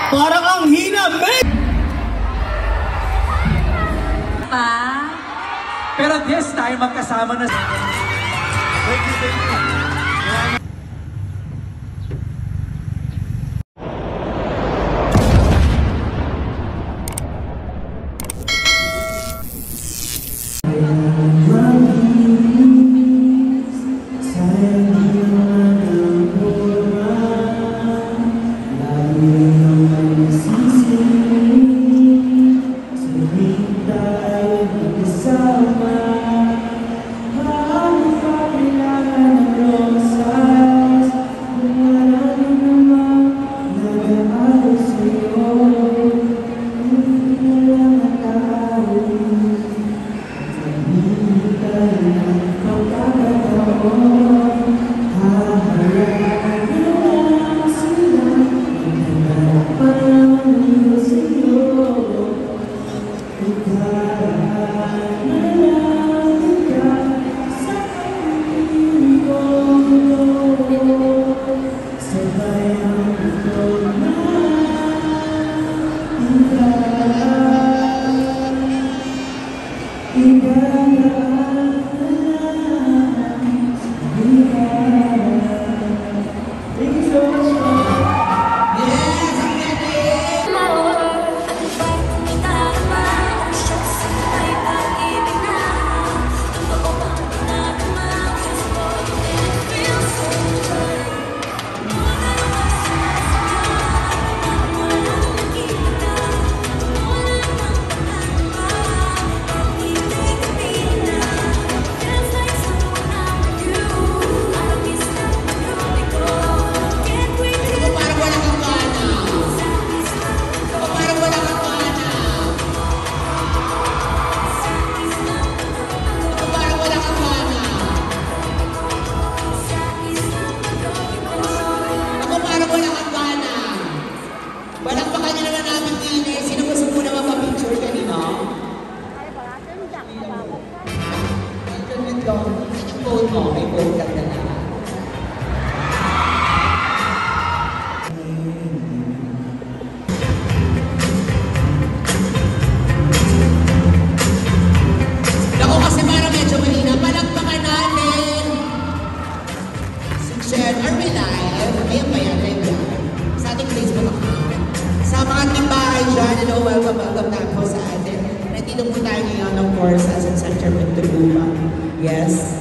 Parang ang hina, man! Pa? Pero this time, magkasama na sa... Thank you. Welcome na po sa atin. Nandito po tayo ngayon, of course, as in Center Montelupa. Yes.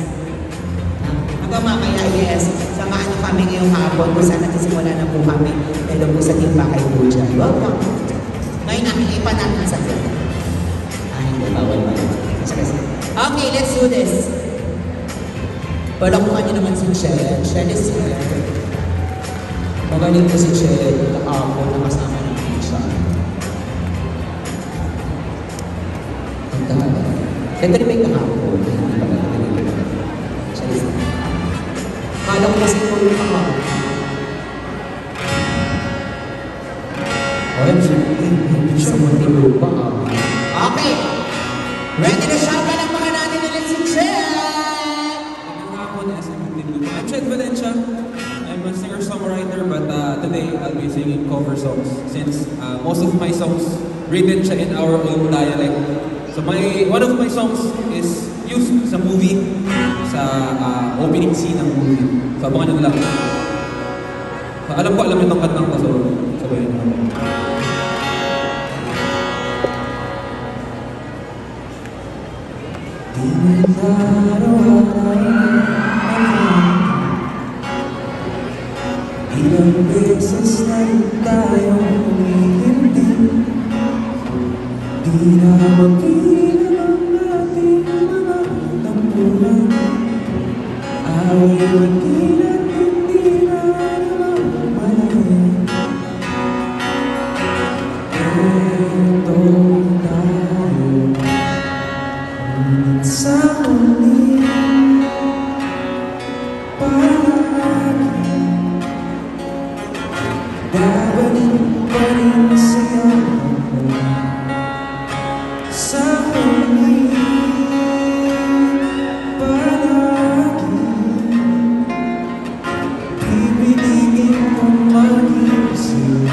Hanggang mamaya, yes. Samahan niyo kami ngayong hapon kung saan nagsisimula na po kami. Hello po sa Team Bakay po dyan. Welcome. Ngayon namin ipan natin sa atin. Hindi, bawal ba? Okay, let's do this. Palakuhan niyo naman si Chen. Chen is here. Magaling po si Chen. Kahapon na kasama namin siya. Ito rin may kahapon. Siya is here. Kala ko kasi po yung kahapon. Ay, hindi siya Montelupa. Okay. Ready na siya. Palakpakan natin ulit si Chen. I'm Chet Valencia. I'm a singer-songwriter, but today I'll be singing cover songs since most of my songs written siya in our own dialect. So one of my songs is used sa movie, sa opening scene ng movie. So abangan nyo lang. So, alam itong kantang ko, so sabayin nyo. Ilang beses na tayong humihindi, di na magiging ang ating mga tampuhan. Away magkilat, hindi na naman malayan. Eto tayo, ngunit sa huli, babalik pa rin sa'yo sa huli, palagi pipiliin kong mag-isip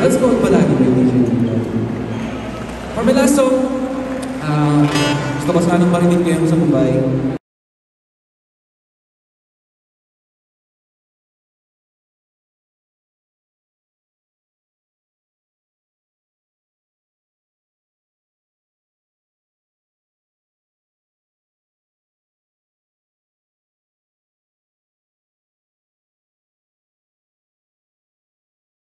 Let's go with Palagi by DJ Tito. For my last song, gusto ko sanang marinig kayo sa Mumbai.